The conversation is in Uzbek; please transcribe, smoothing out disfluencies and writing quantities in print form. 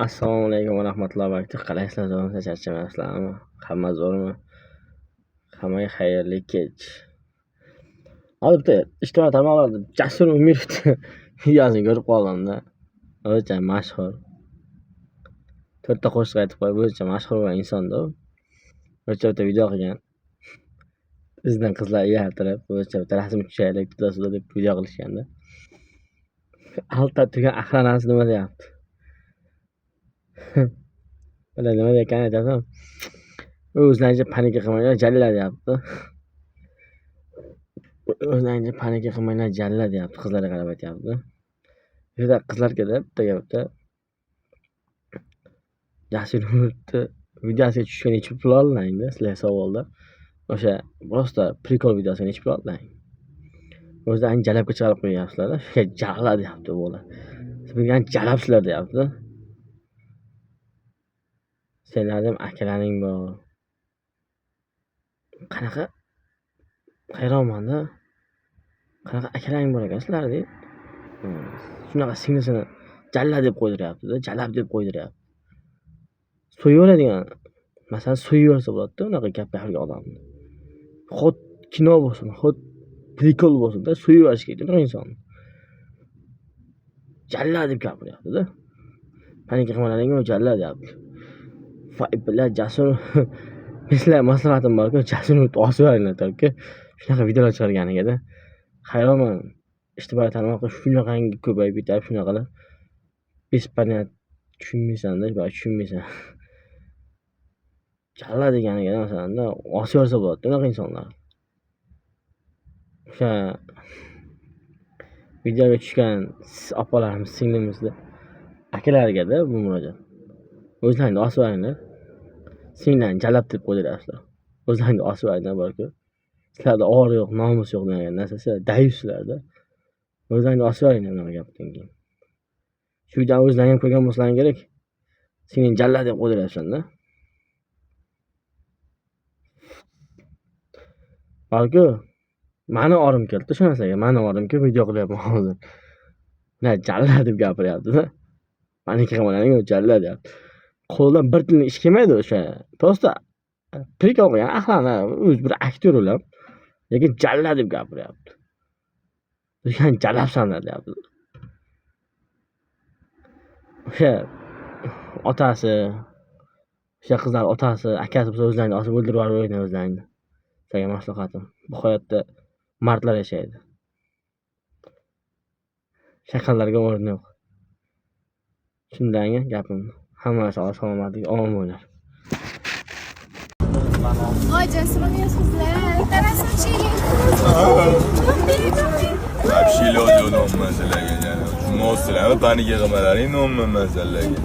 Assalomu alaykum va rahmatullohi va barakatuh. Qalaysizlar, zo'rmisiz, charchamayapsizlarmi? Hamma zo'rmi? Hammaga xayrli kech. Hozir bitta ijtimoiy tarmoqlarda Jasur Umirovni videosini ko'rib qoldim-da. O'zicha mashhur. 4 ta qo'shiq aytib qo'yib, o'zicha mashhur bo'lgan insonda u. O'zicha bitta video qilgan. Bizdan qizlar uyaltirib, o'zicha bitta rasm tushaylik, tutasizlar deb video qilishganda. Altda turgan aqlanasi nima deyapti? Nima deyotganini aytaman. O'zlaringizni panika qilmanglar, jalla deyapti. O'zlaringizni panika qilmanglar, jalla deyapti. Qizlarga qarab aytyapti. Juda qizlar kelib, bitta Jasur Umirovni videosiga tushgan necha pul oldingda, sizlar savolda. O'sha просто prikol videosiga necha pul olding? O'zlaring jalabga chiqarib qo'yyapsizlar-da. Shunga jalla deyapti bola. Siz bilgan jalabsizlar deyapti. Senlarning akalaring bor. Qanaqa hayronman-da. Qanaqa akalaring bor ekan sizlar deb. Shunaqa singlisini jalla deb qo'ydiryapti-da, jalab deb qo'ydiryapti. So'yaveradigan, masalan, so'yaversa bo'ladi-da, unaqa gap gapirgan odamni. Xod kino bo'lsin, xod prikol bo'lsin-da, so'yaverish kerak insonni. Jalla deb gapiryapti-da. Panika qilmalaring, jalla deyapti. Bilan Jasur sizlar maslahatim bor-ku, Jasurni osib yuboringlar to'g'ri. Shunaqa videolar chiqarganiga-da. Hayronman. Ijtimoiy tarmoqda shunaqangi ko'payib ketyapti, shunaqalar. Bespaniyat tushunmaysan-da, balki tushunmaysan. Jalla deganiga masalan-da, osib yuborsa bo'ladi-da unaqa insonlar. O'sha videoga tushgan opalarimiz, singlimizda akalariga-da bu murojaat. O'zlaringni osib yuboringlar. Singlarni jalab deb qo'ydiryapsizlar. O'zlaringni osib yuboringlar borku. Sizlarda or yo'q, nomus yo'q degan narsa, sizlar dayusizlar-da. O'zlaringni osib yuboringlar bunaqa gapdan keyin. Shu videoni o'zlaring ham ko'rgan bo'lsalaring kerak. Singling jalla deb qo'ydiryapsan-da. Balki mani orim keldi shu narsaga. Mani orim kelib video qilyapman hozir. Na jalla deb gapiryapti-da. Panika qilmalaring, jalla deyapti. Qo'ldan bir tilni ish kelmaydi o'sha. Просто prikol qilgan aqlana, o'zi bir aktyor ular. Lekin jalla deb gapiryapti. Lekin jalabsanlar deyapti. O'sha otasi, o'sha qizlar otasi, akasi bo'lsa o'zlarini osib o'ldirib yuboradi o'zlarini. Sizga maslahatim. Bu hayotda mardlar yashaydi. Shaqallarga o'rin yo'q. Shundagi gapim. Hamma salomatlik, omon bo'linglar. Oi, Jasur Umirovsizlar. Tarasam chiling. Вообще люди non masalaga jana. Moslar, panika qilmalaring non masalaga.